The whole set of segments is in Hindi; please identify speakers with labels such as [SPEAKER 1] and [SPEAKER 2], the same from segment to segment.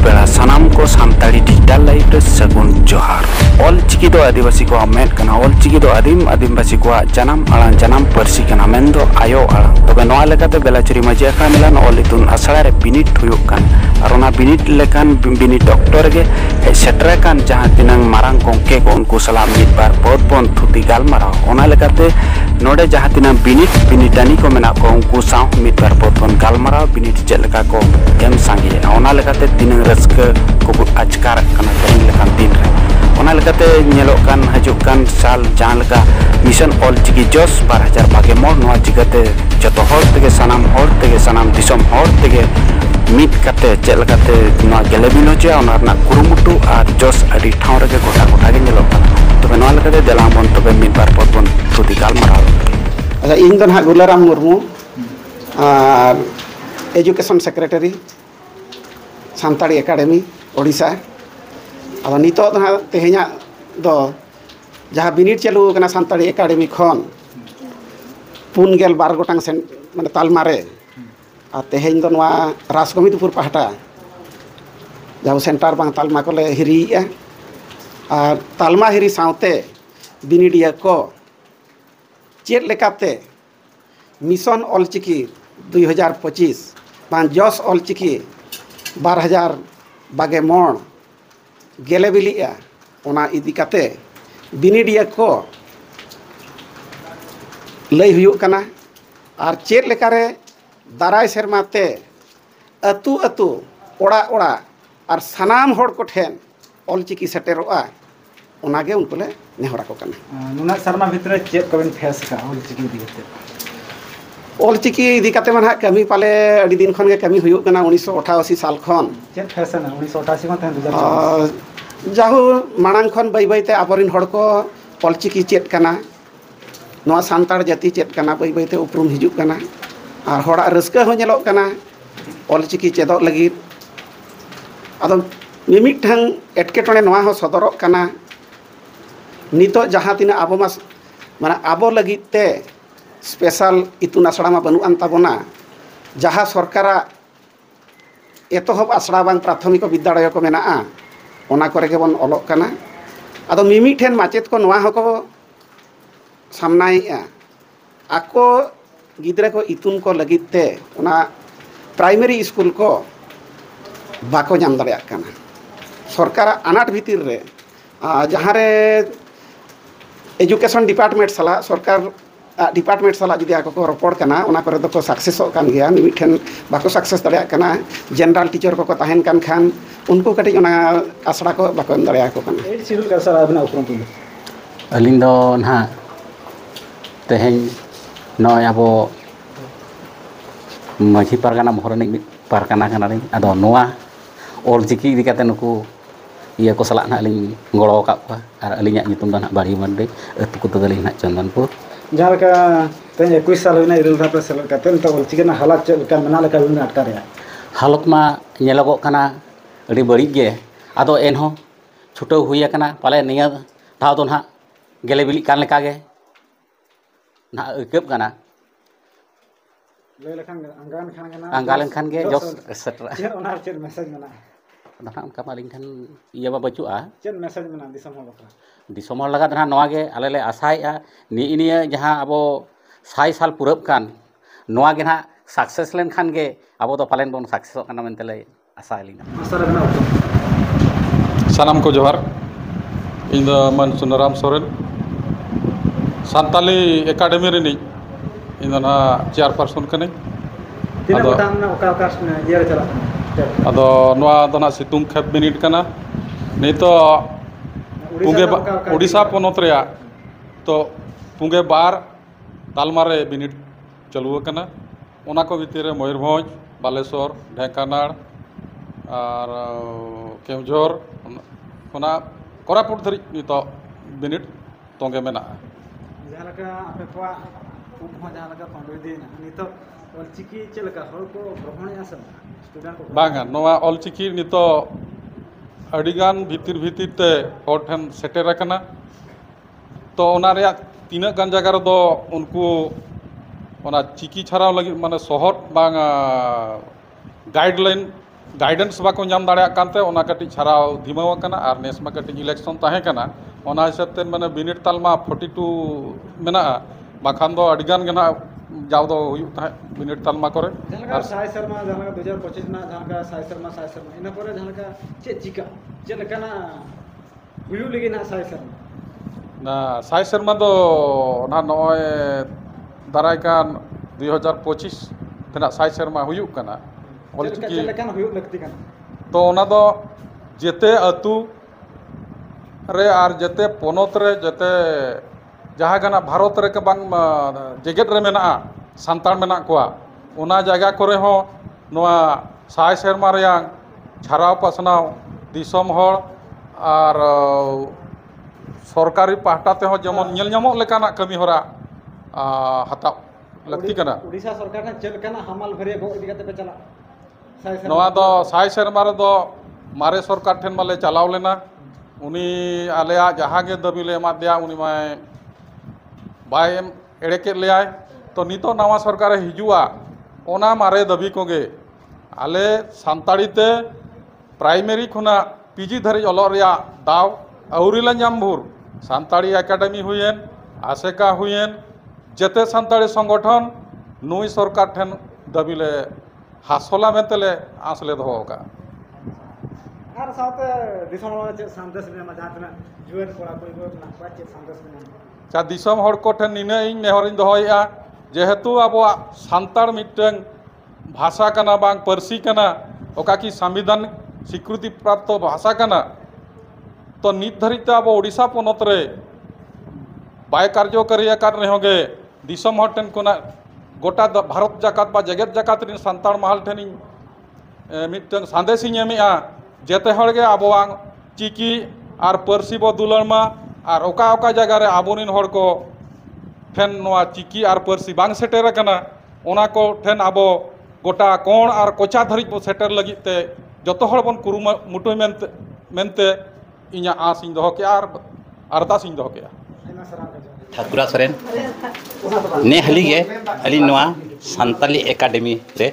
[SPEAKER 1] बेड़ा सानाम को सानताड़ी डिजिटल लाइफ रे सगुन जोहार ऑल चिकी दो आदिवासी को मेट कना ऑल चिकी दो आदिवासी को जनाम आड़ां जनाम पारसी कना मेन दो आयो आड़ां तबे नोआ लेकाते बेलाचुरी माजी आखड़ा मिलान ऑल इतुन आसड़ा रे बिनिट हुयुग कान और ओना बिनिट लेकान बिनिट डॉक्टर गे हे सेटरे कान जहां तिनांग मारांग कोंके को उनको सलाम मिट बार बहुत बन थुती गालमाराव ओना लेकाते नोडे जहां तिनांग बिनिटानी को मेना को उनको साव मिट बार बहुत बन गालमाराव बिनिट चेलका को एम सांगे ओना लेकाते तिनांग रस्क को आचकार कना तेन लेकान दिन रे ओना लेकाते ñeloग कान हजुग कान साल जहां लेका मिशन ऑल चिकी जोस 2022 नोआ चिकाते जतो हर तेगे सनाम दिसम हर तेगे मिट काते चेलकाते नोआ गेलेबिनो जे ओना रना कुरुमुटु आर जोस अडी ठाव रगे गोटा गे ñeloग कान तबे नोआ लेकाते देलाम बन तबे मिट बार पतबन थुदी गालमाराव
[SPEAKER 2] अच्छा इन दो ना गुलाराम मुर्मू और एजुकेशन सेक्रेटरी सानताड़ी एकेडमी ओडिशा अब नितो तेहना दो जहाँ बिनिट चालू करना सानताड़ी एकेडमी खन 4 गोटांग सेन माने तालमा रे और तेहेन दो नवा राजगोविंदपुर पहाटा जहाँ सेंटर बांग तालमा को ले हिरी और तालमा हिरी सावते बिनिडिया को चेत लेकाते मिशन ऑल चिकी 2025 बांग जॉस ऑल चिकी 2022 गेले बिलिया ओना इदी काते बिनिडिया को लई हुयुग कना और चेत लेकारे दाराय सेरमाते अतु अतु ओड़ा ओड़ा और सानाम होड़ को ठेन ऑल चिकी सेटेरोआ ओनागे उनको ले नेहरा को कना
[SPEAKER 3] नुना शर्मा भितर चेत कबन फेस का ऑल चिकी दिगते
[SPEAKER 2] ऑल चिकी इदी काते मन कमी पाले अडी दिन खन गे कमी हुयुग कना 1988 साल खन
[SPEAKER 3] चेत फैशन 1988 में तहन 2024
[SPEAKER 2] जाहु मांग खन बै बैते आबरिन हड़ को ऑल चिकी चेत कना नोआ सानताड़ जाति चेत कना बै बैते उपरुम हिजुग कना और हड़ा रस्का हो ñeloग कना ऑल चिकी चेदोग लगी अदो मिमिठang एटकेटोने नोआ हो सदरक कना नितो जहाँ तीना आबो माने आबो लगित ते स्पेशल इतुन आसड़ा मा बनु ताबोना जहाँ सरकारा एतहब आसड़ा बांग प्राथमिक विद्यालय को मेना ओना करे के बन ऑलोग कना आदो मिमिठेन माचेत को नोआ हको सामनाएआ आको गिद्रे को इतुन को लगित ते ओना प्राइमरी स्कूल को बाको जाम दाड़ेया कना सरकार आनाट भीतर रे जहाँ रे एजुकेशन डिपार्टमेंट सला सरकार डिपार्टमेंट सला जुदी आको को रपड़ कना ओना करे दो सक्सेसो कान गया मिमिठेन बाको सक्सेस दाड़ेया कना जनरल टीचर को ताहेन कान खान उनको कटी ओना आसड़ा को बाको एम दाड़ेया को कना
[SPEAKER 3] एड सिडुल का सर आबना उपरम पुल
[SPEAKER 4] अलिंग दो ना तेहेन नय आबो माझी पारगाना महरनिक पारगाना कनालिंग आदो नोआ ऑल चिकी इदी काते नुकु इया को सला ना अलिंग गड़ो का और अलिंगा नितुम दा ना बाड़ी मंडे अतु को तदलिंग ना चंदनपुर
[SPEAKER 3] जहाँ का तेज 21 साल होना इरल धापे सेल काते तो ऑल चिकी ना हालात चल का मना लेका बिन अटका रे
[SPEAKER 4] हालत मा ñeloगो कना अड़ी बड़ी गे आदो एनहो छुटो हुई कना पाले निया धाव दो ना गेले बिली कान लेका गे ना अकब कना
[SPEAKER 3] ले लेखान
[SPEAKER 4] अंगालन खान गे जोस सेटरा
[SPEAKER 3] चेर ओनार चेर मैसेज मना
[SPEAKER 4] दना उनका मालिंग खान इया बा बचुआ
[SPEAKER 3] चेर मैसेज मना दिसम हो बकरा
[SPEAKER 4] दिसम हर लगा दना नोआ गे आले ले आशाया निया जहां अबो 6 साल पुरब कान नोआ गे ना सक्सेस लेन खान गे अबो दो पालेन बोन सक्सेस कना मेनते ले आशा लिना
[SPEAKER 3] सर बना
[SPEAKER 5] सानाम को जोहार इन द मन सुनराम सोरेन सानताली एकेडमी रे इन ना चेयरपर्सन कने
[SPEAKER 3] तीन गोटांग ना ओका ये चला
[SPEAKER 5] अदो नोआ दना सितुम खेप बिनिट कना नितो पुंगे ओडिशा पोनत रे तो पुंगे बार तालमा रे बिनिट चालू कना ओना को भीतर रे मयूरभंज बालेश्वर ढेंकानाल और केवझर ओना कोरापुट धरी नितो बिनिट तोंगे मेना
[SPEAKER 3] जहाँ लगा आपे पा उप हो जहाँ लगा पंद्रह दिन नितो ऑल चिकी चलका हर को ग्रहण आसन स्टूडेंट को
[SPEAKER 5] बांगा नोआ ऑल चिकी नितो अडिगान भीतर ते हर ठन सेटेर कना तो ओना रे तीना गान जगह रे दो उनको ओना चिकी छाराव लगी माने शहर बांगा गाइडलाइन गाइडेंस बाको नाम दाड़ेयाग कानते ओना कटिज छाराव धीमाव आकाना आर नेस मा कटिज इलेक्शन ताहें काना ओना हिसाब ते माने बिनिड तालमा 42 मेना बाखान दो अडिगान गे ना जाव दो हुयुग ताहें बिनिड तालमा करे
[SPEAKER 3] जहां साय शर्मा जहां 2025 ना जहां साय शर्मा इन पर जहां चे चिका चे लेकाना हुयुग लगी ना साय शर्मा
[SPEAKER 5] ना साय शर्मा दो ना नय दाराय कान 2025 तेना साय शर्मा हुयुग काना
[SPEAKER 3] चे लेकाना हुयुग लगती काना
[SPEAKER 5] तो ओना दो जेते अतु रे आर जेते पोनोत रे जेते जहाँ गाना भारत रे के बांग जेगेट रे मेना सांतार मेना कोआ ओना जगह करे हो नोआ साय शर्मा रेयां छाराव पासनाव दिसम हर आर सरकारी पाहटा ते हो जेमन नेल ᱧᱟᱢᱚᱜ लेकाना कमी होरा हता लगती कना
[SPEAKER 3] उड़ीसा सरकार ने चल कना हमाल भरिया गो इदी कते पे चला
[SPEAKER 5] नोआ दो साय शर्मा रे दो मारे सरकार ठेन माले चलाव लेना उनी आलेया जहाँ गे दाबी ले एमा दिया उनी माय बाय एड़े के ले तो नितो नवा सरकार हिजुआ ओना मारे दाबी कोगे आले सानताड़ी ते प्राइमरी खुना पीजी धरी ओलो रिया दाव आउरीला नाम भूर सानताड़ी एकेडमी हुएन आसेका हुएन जेते सानताड़ी संगठन नुई सरकार ठेन दाबी ले हासला मेंतले आसले दोहोगा
[SPEAKER 3] आर साथे दिसम चे संदेश में जहां तना जुएन कोड़ा कोई को ना को चे संदेश में
[SPEAKER 5] चा दिसम हर को ठेन निने इन नेहरिन दोहोया जेहेतु आबो सानताड़ मिटन भाषा कना बांग परसी कना ओका की संविधान स्वीकृति प्राप्त भाषा कना तो नित धरिते अब ओडिशा पोनत रे बाय कार्यकारी आकार होगे दिसम हर ठेन कोना गोटा भारत जाकात बा जगत जाकात रिन सानताड़ महल ठेन मिटन संदेश इन एमेआ जेते हड़गे आबोआंग चिकी आर परसी बो दुलरमा आर ओका ओका जगह रे आबोनिन हड़ को ठेन नोआ चिकी आर परसी बांग सेटेर कना ओना को ठेन आबो गोटा कोण आर कोचा धरिज बो सेटर लगित ते जतो हड़ बन कुरुमुटुय मेनते इᱧᱟ आस इन दोहो के आर अरदास इन दोहो के
[SPEAKER 6] ठाकुरा सोरेन ने हलीगे अली नोआ सानताली एकेडमी रे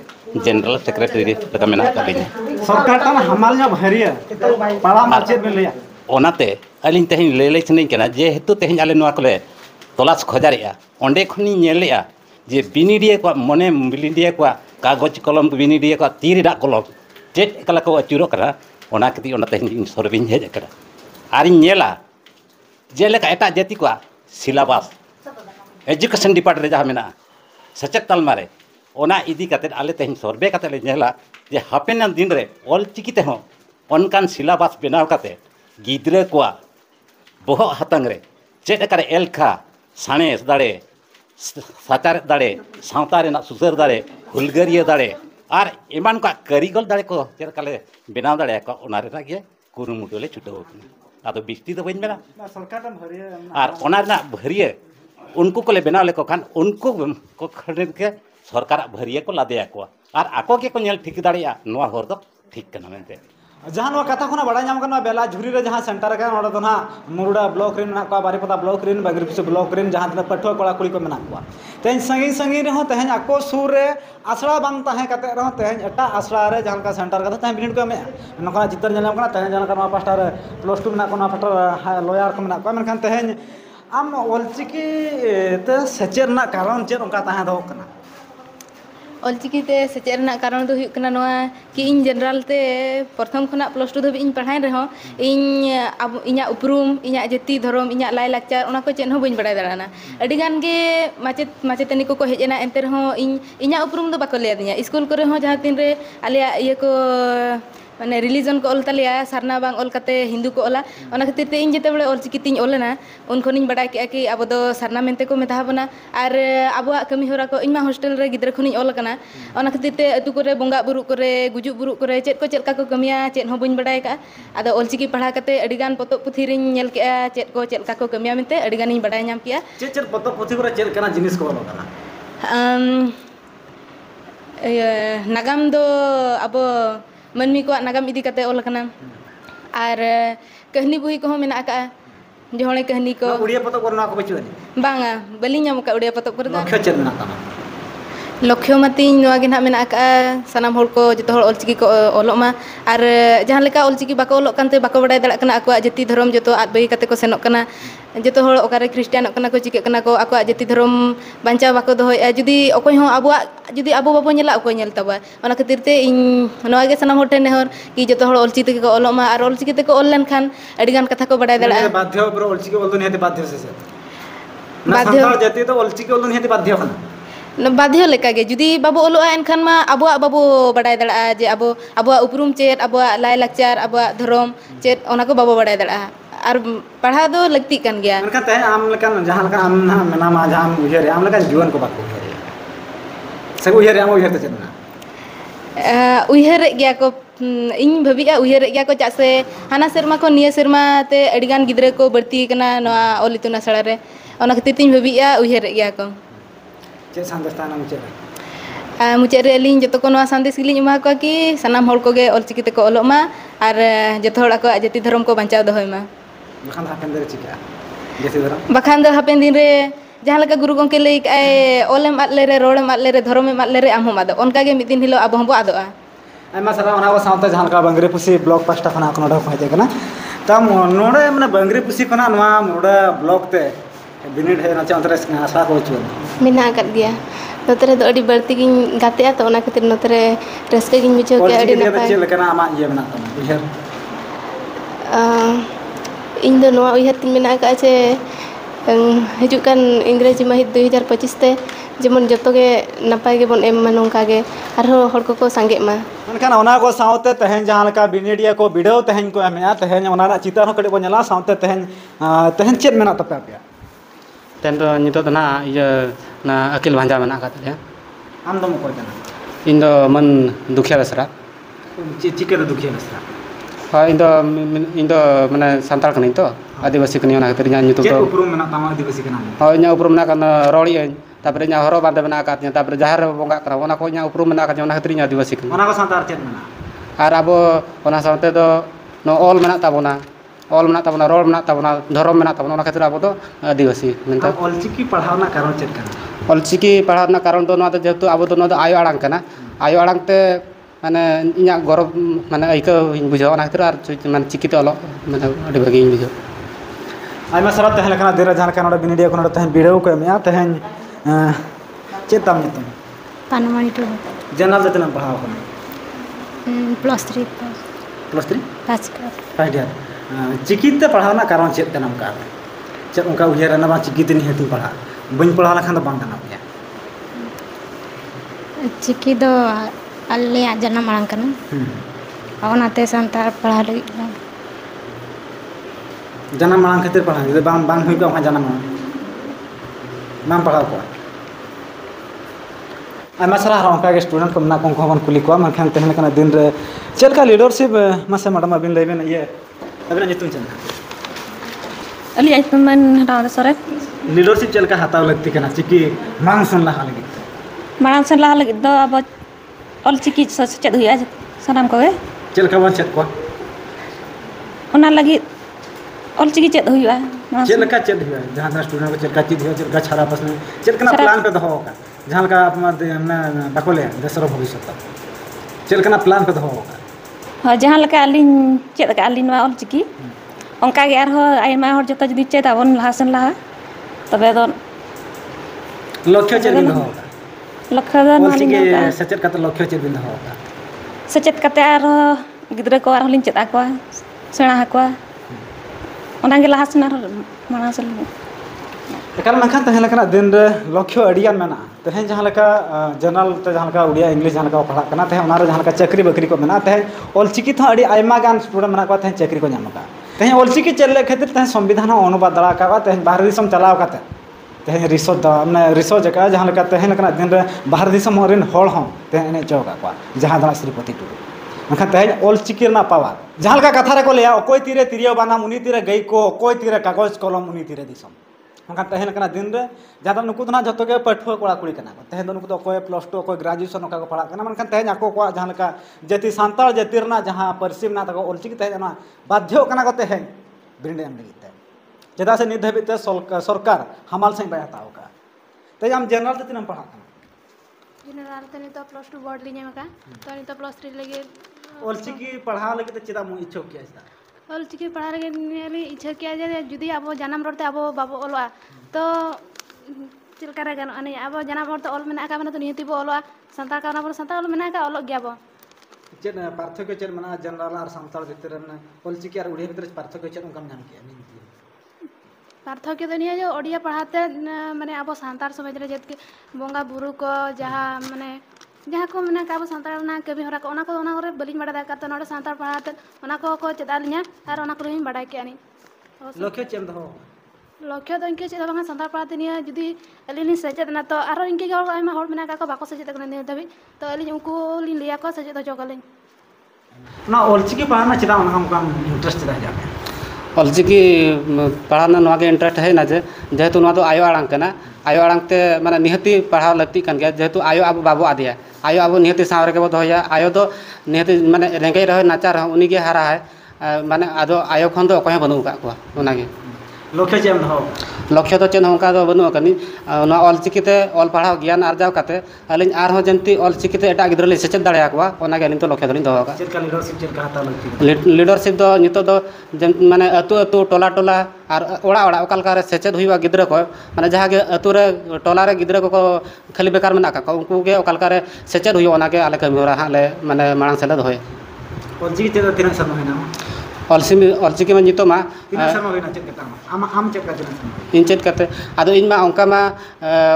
[SPEAKER 6] जनरल सेक्रेटरी लेका मेना कालिने
[SPEAKER 3] सरकार ता हमाल nya भरिया पाड़ा माचेत में लेया
[SPEAKER 6] ओनाते अलिन तेहिन लेले छनई कना जे हेतु तेहिन आले नोआ कोले तलाश खोजारेया ओंडे खनि नेलेया जे बिनिडिया को मने बिनिडिया को कागज कलम बिनिडिया को तीर दा कलम चेट कला को अचुरो करा ओना कति ओना तेहिन सरबिन हेज करा आर नेला जेलेका एटा जाति को सिलेबस एजुकेशन डिपार्टमेंट जहाँ मेना सचेत तालमा रे ओना इदी कते आले तेहिन सर्वे कते ले नेला जे हापेन दिन रे ऑल चिकी ते हो ओनकान सिलेबस बनाव कते गिद्रे को बोह हतंग रे चेट करे एलखा साणेस दाड़े साचार दाड़े सावता रेना सुसर दाड़े हुलगरिया दाड़े आर एमान का कारीगल दाड़े को चेट काले बनाव दाड़े को ओना रे गे कुरुमुटु ले छुटो आदो बिस्ती तो बइन मेना
[SPEAKER 3] सरकार ता भरिया
[SPEAKER 6] आर ओना रे भरिया उनको को ले बनाव ले को खान उनको को खड़े के सरकार भरिया को लादेया को आर आको के को नेल ठीक दाड़िया नोआ होर दो ठीक कना मेनते
[SPEAKER 3] जहां नो कथा खुना बड़ा नाम करना बेला झुरी रे जहां सेंटर का नोडा तो ना मुरुडा ब्लॉक रिन ना को बारीपदा ब्लॉक रिन बागरीपुर ब्लॉक रिन जहां तना पठवा कोड़ा कुड़ी को मेना को तेन संगी संगी रे हो तेहन आको सुर रे आसड़ा बांग ताहे कते रे तेहन एटा आसड़ा रे जहां का सेंटर का तेहन बिनिड को में नका चित्र जन कना तेहन जन का पास्टा रे प्लस 2 मेना को ना पास्टा लॉयर को मेना को मेनखान तेहन आम ऑलचिकी ते सेचेर ना कारण चेर उनका ताहे दो कना
[SPEAKER 7] ऑलचिकी ते सेचेर ना कारण दो हुई कना नोआ कि इन जनरल ते प्रथम खना प्लस 2 धबी इन पढ़ाई रहो इन अब इnya उपरूम इnya जति धरम इnya लाई लाक्चार ओना को चेन हो बइन बड़ाय दाड़ाना अडी गान गे माचेतनी को हेजना एंते रहो इnya उपरूम दो बाको ले दिया स्कूल करे हो जहां तीन रे आलिया ये को माने रिलीजन को ऑलता लिया सारना बांग ऑल कते हिंदू को ऑला ओना खातिर ते इन जेते बड़े ऑलचिकी तिन ऑलना उन खनिन बड़ाय के कि अब दो सारना मेनते को मेता बना आर आबुआ कमी होरा को इनमा हॉस्टल रे गिद्रा खनिन ऑल कना ओना खातिर ते अतु करे बोंगा बुरु करे गुजु बुरु करे चेत का को कमिया चेत हो बइन बड़ाय का आदो ऑलचिकी पढ़ा कते अडी गान पतो पुथि रिन नेल के चेत का को कमिया मेनते अडी गान इन बड़ाय नाम किया
[SPEAKER 3] चेत पतो पुथि करे चेत कना जिनिस को ऑल कना
[SPEAKER 7] नागाम दो अब मनमी को नागाम इदी कते ऑल कना आर कहनी बुही को मेना का जोहणे कहनी को
[SPEAKER 3] उड़िया पतो करना को बचुनी
[SPEAKER 7] बांगा बलिnya muka उड़िया पतो कर दा
[SPEAKER 3] खचर मेना तना
[SPEAKER 7] लक्ष्य मातीन नोआ गे ना मेना का सनाम हर को जतो हर ऑलचिकी को ओलोग मा और जहां लेका ऑलचिकी बाको ओलोग कानते बाको बडाय दाड़ा कना आको जाति धर्म जतो आद बही कते को सेनोक कना जतो हर ओकारे ख्रिस्टियान कना को चिके कना को आको जाति धर्म बांचा बाको दोहोय जुदी अकोय हो आबो जुदी आबो बाबो नेला अकोय नेल तबा ओना खातिर ते इन नोआ गे सनाम हर ठेन हर कि जतो हर ऑलचिकी को ओलोग मा और ऑलचिकी ते को ओल लेन खान अडी गान कथा को बडाय दाड़ा
[SPEAKER 3] बाध्य पर ऑलचिकी ओल तो निहते बाध्य से ना संताल जाति तो ऑलचिकी ओल तो निहते बाध्य कना
[SPEAKER 7] बाध्य लेका गे जुदी बाबो ओलोआ एनखान मा आबो बाबो बडाय दाड़ा जे आबो आबो उपरूम चेत आबो लाय लाकचार आबो धर्म चेत ओना को बाबो बडाय दाड़ा और पढ़ा दो लगती कान गया
[SPEAKER 3] मनका ते आम लेकान जहां लेकान आम ना मेना मा जहां उयहर आम लेकान जीवन को बाको उयहर से उयहर आम उयहर ते चेतना
[SPEAKER 7] उयहर गया को इन भबिया उयहर गया को चासे हाना सेरमा को निया सेरमा ते अडिगान गिद्रे को बढ़ती कना नोआ ओलितुना सड़ा रे ओना खातिर तिन भबिया उयहर गया को
[SPEAKER 3] चे संदेशताना
[SPEAKER 7] मुचाद रे अलिंग जतो को नोआ संदेश गिलिंग एमा को कि सनाम हर को गे ऑलचिकी ते को ओलोग मा और जतो हर को जाति धर्म को बांचाव दोहोय मा
[SPEAKER 3] बखान हापेन दरे चिका जाति धर्म
[SPEAKER 7] बखान दो हापेन दिन रे जहां लका गुरु गंके लई काए ओलेम आदले रे रोड़म आदले रे धर्मम आदले रे आम हम आदो ओनका गे मिद दिन हिलो अब हम आदोआ
[SPEAKER 3] आयमा सारा ओना को सावते जहां का बंगरी पुसी ब्लॉक पास्टा खना को नोडा को हजे कना तम नोडे माने बंगरी पुसी खना नोआ नोडा ब्लॉक ते बिनिड है ना चंद्र आशा को छु
[SPEAKER 7] मिना कर दिया नोतरे दो अडी बढ़ती गिन गाते तो ओना खातिर नोतरे रस्के गिन बुझो के अडी नपाय
[SPEAKER 3] चे लेकना आमा ये बना तम उयहर
[SPEAKER 7] इन दो नोआ उयहर तिन मेना का छे हिजु कान इंग्रेजी माहित 2025 ते जेमन जतो गे नपाय गे बन एम मनोंका गे आरो हर को संगे मा
[SPEAKER 3] मनखान ओना को सावते तहन जहां लका बिनिडिया को बिडो तहन को एमया तहन ओना रा चितार कड़ी को नेला सावते तहन चेत मेना तपे आपया
[SPEAKER 8] तेन तो नितो तो ना ये ना अकिल भांजा मेना का तले
[SPEAKER 3] आम दम को जना
[SPEAKER 8] इन दो मन दुखिया बेसरा
[SPEAKER 3] चिके दुखिया बेसरा
[SPEAKER 8] हाँ इन दो माने संताल कनी तो आदिवासी कनी ओना खातिर नितो
[SPEAKER 3] चेत
[SPEAKER 8] तो
[SPEAKER 3] उपरुम मेना तामा आदिवासी कना
[SPEAKER 8] हाँ इन उपरुम मेना कन रोड़ी तापर इन हरो बांधे मेना का तापर जहार बोंगा करा ओना को इन उपरुम मेना का ओना खातिर आदिवासी कनी
[SPEAKER 3] ओना को संतार चेत मेना
[SPEAKER 8] और आबो ओना सावते दो नो ऑल मेना ताबोना ऑल मेना ताबोना रोड मेना ताबोना धर्म मेना ताबोना ओना खातिर आबो तो आदिवासी मेनता
[SPEAKER 3] ऑलचिकी पढ़ावना कारण चेत कना
[SPEAKER 8] ऑलचिकी पढ़ावना कारण तो नोआ जेहेतु आबो तो नोआ आयो आड़ांग कना आयो आड़ांग ते माने इना गौरव माने आइको बुझाव ओना खातिर आर माने चिकी ते ओलो माने अडी भागी बुझाव
[SPEAKER 3] आयमा सारा तहन लेकना देरा जहां का नोडा बिनिडिया को नोडा तहन बिडो को एमया तहन चेताम नितम
[SPEAKER 9] पानवाणी टू
[SPEAKER 3] जनरल जतना पढ़ाव को
[SPEAKER 9] +3 पास कर
[SPEAKER 3] फाइडिया चिकिते पढ़ावना कारण चेत कना का चेत उनका उयहर ना बा चिकिते नि हेतु पढ़ा बन पढ़ावना खान तो बांग कना पे
[SPEAKER 9] चिकी दो अल्ले जन्म आड़ांग कना ओनाते संतार पढ़ा लगी
[SPEAKER 3] जन्म आड़ांग खातिर पढ़ा जे बांग बांग हुई को जन्म नाम पढ़ाव को आयमा सारा उनका के स्टूडेंट को मना को बन कुली को मनखान तहन कना दिन रे चेल का लीडरशिप मासे मैडम अबिन लेबेन ये अबिन जितुन चल
[SPEAKER 9] अली आइतमन राव सरे
[SPEAKER 3] लीडरशिप चल का हाताव लगती कना चिकी मांग सुन लहा लगी
[SPEAKER 9] मांग सुन लहा लगी दो अब ऑल चिकी सचेत हुआ सनाम को
[SPEAKER 3] चल का बन चेत को
[SPEAKER 9] ओना लगी ऑल चिकी चेत हुआ
[SPEAKER 3] चल का चेत हुआ जहां स्टूडेंट को चल का चीज हुआ चल का छाड़ा पसंद चल कना प्लान पे दहो का जहां का अपना बाकोले देशर भविष्य चल कना प्लान पे दहो का
[SPEAKER 9] हाँ जहां लका अलिन चेत का अलिन वा all chikki onka ge arho aima hor jota jodi chet abon lahasen laha tobe do
[SPEAKER 3] लक्ष्य चेत बिन हो
[SPEAKER 9] लक्ष्य do
[SPEAKER 3] ननि के सचेत कत लक्ष्य चेत बिन हो
[SPEAKER 9] सचेत कते arho gidra ko arho lin chet akwa sena akwa ona ge lahasen arho manasen
[SPEAKER 3] एकाल मनखान तहन लकना दिन रे लक्ष्य अडियान मेना तहन जहां लका जनरल ते जहां लका उड़िया इंग्लिश जहां लका पढ़ा कना तहन ओना रे जहां लका चाकरी बकरी को मेना तहन ऑलचिकी थ अडी आयमा गान स्टूडेंट मेना को तहन चाकरी को नामका तहन ऑलचिकी चलले खातिर तहन संविधान अनुवाद दड़ा का तहन बाहर दिसम चलाव काते तहन रिसर्च दा माने रिसर्च का जहां लका तहन लकना दिन रे बाहर दिसम रिन होड़ हो तहन ने चौका को जहां दड़ा श्रीपति टू मनखान तहन ऑलचिकी ना पावर जहां लका कथा रे को लिया कोई तीरे तिरियो बाना मुनि तीरे गई को कोई तीरे कागज कलम मुनि तीरे दिसम तहन कना दिन रे जहां नुकु ना जतो के पठुआ कोड़ा कुड़ी कना तहन नुकु तो कोई +2 कोई ग्रेजुएशन ओका को पढ़ा कना मनखान तहन आको को जहां का जति सांताल जति रना जहां परसिम ना तको ऑलचिकी तहन ना बाध्य कना को तहन ब्रिंडेम लगिते जदा से निध हबिते सरकार हमाल से बाय हताओ का तय हम जनरल ते तिनम पढ़ा कना
[SPEAKER 10] ᱡᱮᱱᱟᱨᱮᱞ ᱛᱮ ᱱᱤᱛᱚᱜ +2 ᱵᱳर्ड ᱞᱤᱧ ᱮᱢ ᱟᱠᱟᱫ ᱛᱚ ᱱᱤᱛᱚᱜ +3 ᱞᱟᱹᱜᱤᱫ
[SPEAKER 3] ᱚᱞᱪᱤᱠᱤ ᱯᱟᱲᱦᱟᱣ ᱞᱟᱹᱜᱤᱫ ᱛᱮ ᱪᱮᱫᱟᱜ ᱢᱚ ᱤᱪᱪᱷᱩᱠ ᱠᱮᱭᱟ ᱪᱮᱫᱟᱜ
[SPEAKER 10] ᱚᱞᱪᱤᱠᱤ ᱯᱟᱲᱦᱟᱣ ᱞᱟᱹᱜᱤᱫ ᱞᱤᱧ ᱤᱪᱪᱷᱟᱹ ᱠᱮᱜᱼᱟ ᱡᱮ ᱡᱩᱫᱤ ᱟᱵᱚ ᱡᱟᱱᱟᱢ ᱨᱚᱲᱛᱮ ᱟᱵᱚ ᱵᱟᱵᱚ ᱚᱞᱚᱜᱼᱟ ᱛᱚ ᱪᱮᱫ ᱞᱮᱠᱟᱨᱮ ᱜᱟᱱᱚᱜᱼᱟ ᱱᱤᱭᱟᱹ ᱟᱵᱚ ᱡᱟᱱᱟᱢ ᱨᱚᱲᱛᱮ ᱚᱞ ᱢᱮᱱᱟᱜ ᱟᱠᱟᱫ ᱢᱟᱱᱮ ᱛᱚ ᱱᱤᱦᱟᱹᱛᱤ ᱵᱚ ᱚᱞᱚᱜᱼᱟ ᱥᱟᱱᱛᱟᱲ ᱠᱟᱱᱟ ᱵᱚᱱ ᱥᱟᱱᱛᱟᱲ ᱚᱞ ᱢᱮᱱᱟᱜ ᱟᱠᱟᱫ ᱚᱞᱚᱜ ᱜᱮᱭᱟ ᱵᱚ
[SPEAKER 3] ᱪᱮᱫ ᱯᱟᱨᱛᱷᱚᱠᱠᱚ ᱪᱮᱫ ᱢᱮᱱᱟᱜᱼᱟ ᱡᱮᱱᱟᱨᱮᱞ ᱟᱨ ᱥᱟᱱᱛᱟᱲ ᱵᱷᱤᱛᱨᱤ ᱨᱮ ᱚᱞᱪᱤᱠᱤ ᱟᱨ ᱩᱲᱤᱭᱟ ᱵᱷᱤᱛᱨᱤ ᱯᱟᱨᱛᱷᱚᱠᱠᱚ ᱪᱮᱫ ᱚᱱᱠᱟᱢ ᱧᱟᱢ ᱠᱮᱜᱼᱟ
[SPEAKER 10] पार्थक्य तो नहीं जो ओडिया पढ़ाते माने अब सानतार समाज रे जेत बोंगा बुरु को जहाँ माने जहाँ को मना अब सानतार ना कभी हरा को ना रे बलिंग बड़ा दाका तो नोडे सानतार पढ़ाते को चेदा लिया और को लिंग बड़ा के आनी
[SPEAKER 3] लक्ष्य चेम दो
[SPEAKER 10] लक्ष्य तो इनके चेदा बांगा सानतार पढ़ाते निया जुदी अलिनी सचेत ना तो आरो इनके हर आयमा हर मना का बाको सचेत कने नि दबी तो अलिन उनको लिन लिया को सचेत जो गलिन
[SPEAKER 3] ना ओलचिकी पढ़ाना चेदा हम इंटरेस्ट चेदा जाके
[SPEAKER 8] ऑलचिकी पढ़ाना नवा के इंटरेस्ट है ना जेहेतु नवा तो आयो आड़ांग कना आयो आड़ांग ते माने निहती पढ़ाव लगती कन गया जेहेतु आयो अब बाबू आदिया आयो अब निहती सावरे के बो दोया आयो तो निहती माने रेंगे रह नाचा रह उनी के हारा है माने आदो आयो खन तो अकोय बनु का को ओनागे
[SPEAKER 3] लक्ष्य चेम दो
[SPEAKER 8] लक्ष्य तो चेन होंका दो बनु कनी ना ऑलचिकी ते ऑल पढ़ाव ज्ञान आर्जाव काते अलिन आर हो जंती ऑलचिकी ते एटा गिद्र ले सेचेत दाड़े आकवा ओनागे अलिन तो लक्ष्य दलिन दो का
[SPEAKER 3] चेत का लीडरशिप चेत का हाता लगती
[SPEAKER 8] लीडरशिप दो नितो दो माने अतु अतु टोला टोला और ओड़ा ओड़ा ओकालका रे सेचेत हुईवा गिद्र को माने जहाँ के अतु रे टोला रे गिद्र को खाली बेकार मेना का उनको के ओकालका रे सेचेत हुई ओनागे आले कमी होरा हाले माने मांग सेले दोय
[SPEAKER 3] ऑलचिकी चेदा तिना समय होइना
[SPEAKER 8] ऑलचिकी में नितो मा
[SPEAKER 3] तिना समय होइना चेत का आम चेत का
[SPEAKER 8] इन चेत करते आदो इन मा ओंका मा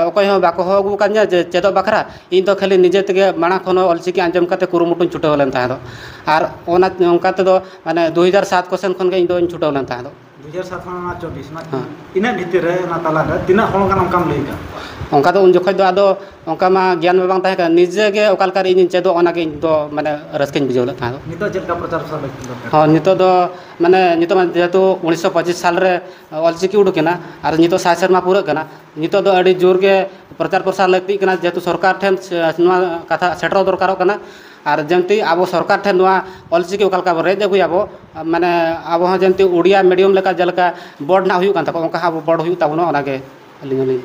[SPEAKER 8] ओकोय हो बाको हो गु कान्या जे चेदो बखरा इन तो खाली निजे तेगे माणा खनो ऑलचिकी आंजम काते कुरुमुटुन छुटो लेन तादो और ओना ओंका ते दो माने 2007 क्वेश्चन खन के इन दो इन छुटो लेन तादो
[SPEAKER 3] 2007 खन 24 ना इना भीतर रे ना तला रे तिना होन कान ओंकाम लई का
[SPEAKER 8] ओंका तो उन जोखय दो आदो ओंका मा ज्ञान में बांग ताहे का निजे के ओकालकार इन चेदो ओना के इन दो माने रस्किन बुझौला तादो
[SPEAKER 3] नितो चेत का प्रचार प्रसार लगती
[SPEAKER 8] हां नितो दो माने नितो मा जेतु 1925 साल रे ऑलचिकी उडुकेना और नितो सासर मा पूरा कना नितो दो अडी जोर के प्रचार प्रसार लगती कना जेतु सरकार ठेन नवा कथा सेटरो दरकारो कना और जमती अब सरकार ठेन नवा ऑलचिकी ओकालका रेज अगुय आबो माने अब हो जमती उड़िया मीडियम लेका जलका बोर्ड ना हुयु कान तको ओंका अब बोर्ड हुयु ताबनो ओनागे अलिंग